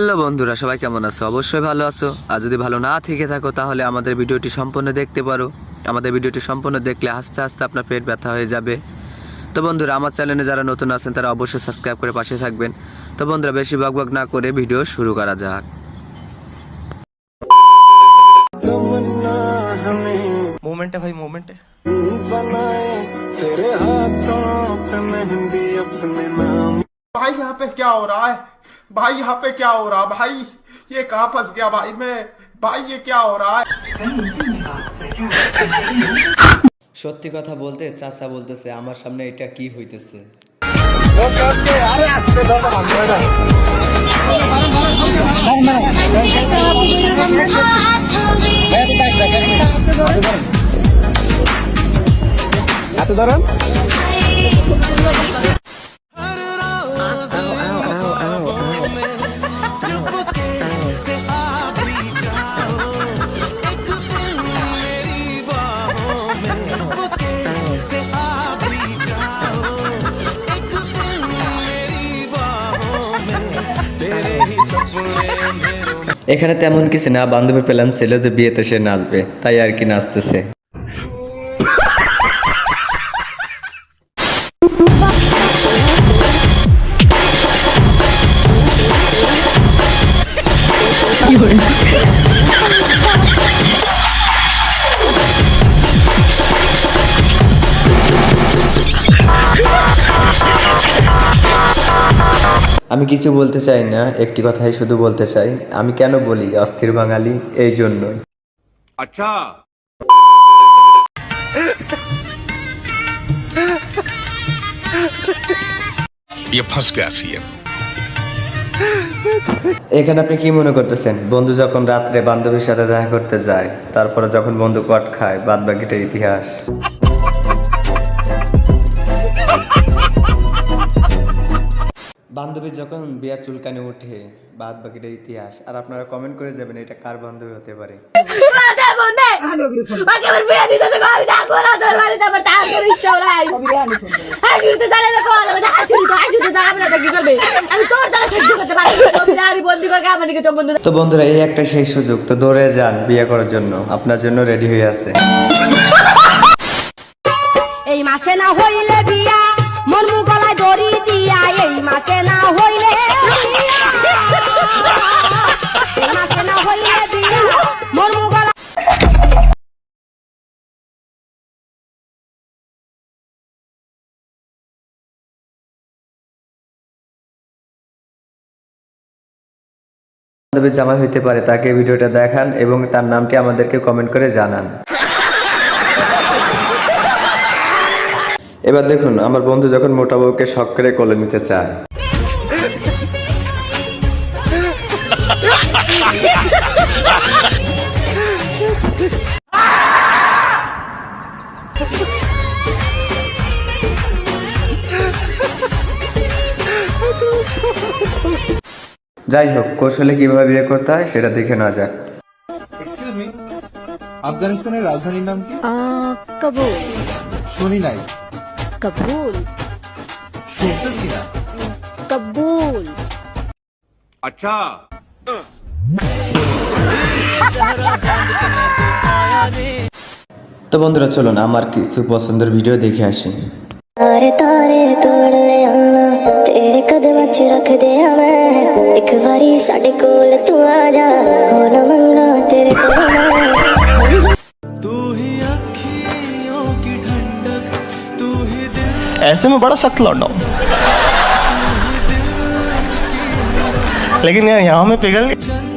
Hello বন্ধুরা, সবাই কেমন আছো? অবশ্যই ভালো আছো। আর যদি ভালো না থেকে থাকো তাহলে আমাদের ভিডিওটি সম্পূর্ণ দেখতে পারো। আমাদের ভিডিওটি সম্পূর্ণ দেখলে আস্তে আস্তে আপনার পেট ব্যথা হয়ে যাবে। তো বন্ধুরা, আমার চ্যানেলে যারা নতুন আছেন তারা অবশ্যই সাবস্ক্রাইব করে পাশে থাকবেন। তো বন্ধুরা, বেশি বকবক না করে ভিডিও শুরু করা যাক। मोमेंट है भाई, मोमेंट है। भाई यहाँ पे क्या हो रहा है? भाई यहाँ पे क्या हो रहा? भाई ये कहाँ फंस गया? भाई ये क्या हो रहा है? সত্যি কথা বলতে চাচা বলতেছে আমার সামনে এটা কি হইতেছে। এখানে তেমন কিছু না, বান্ধবীর প্ল্যান ছিল যে বিয়েতে সে নাচবে, তাই আর কি নাচতেছে। আমি কিছু বলতে চাই না, একটি কথাই শুধু বলতে চাই, আমি কেন বলি অস্থির বাঙালি, এই জন্যই। अच्छा ये फंस गया सीएम। এখানে আপনি কি মনে করতেছেন? বন্ধু যখন রাত্রে বান্ধবীর সাথে দেখা করতে যায়, তারপরে যখন বন্ধু কট খায়, বাদ বাকিটা ইতিহাস। বান্ধবী যখন বিয়ার চুলকানি উঠে, বাদ বাকিটা ইতিহাস। আর আপনারা কমেন্ট করে যাবেন এটা কার বান্ধবী হতে পারে। তো বন্ধুরা, এই একটা সেই সুযোগ, তো দৌড়ে যান বিয়ে করার জন্য, আপনার জন্য রেডি হয়ে আছে। এই মাসে না হইলে বিয়া মন গলায় দড়ি দিয়া, এই মাসে না হইলে মন গলায়। বান্ধবী জামাই হইতে পারে, তাকে ভিডিওটা দেখান এবং তার নামটি আমাদেরকে কমেন্ট করে জানান। এবার দেখুন, আমার বন্ধু যখন মোটা বউকে শখ করে কোলে নিতে চায়। যাই হোক, কৌশলে কিভাবে বিয়ে করতে হয় সেটা দেখে নেওয়া যাক। এক্সকিউজ মি, আফগানিস্তানের রাজধানীর নাম কি? কাবুল। শুনি নাই। কাবুল। শুনতেছি না। কাবুল। अच्छा তো বন্ধুরা, চলুন আমার কিছু পছন্দের ভিডিও দেখে আসি। तारे तारे तोड़ ले आना, तेरे कदमां च रख दे मैं, एक बारी साडे कोल तू आ जा, हो ना मंगा तेरे कोल ऐसे में बड़ा सख्त लौटा हूँ, लेकिन यार यहाँ में पिघल गया।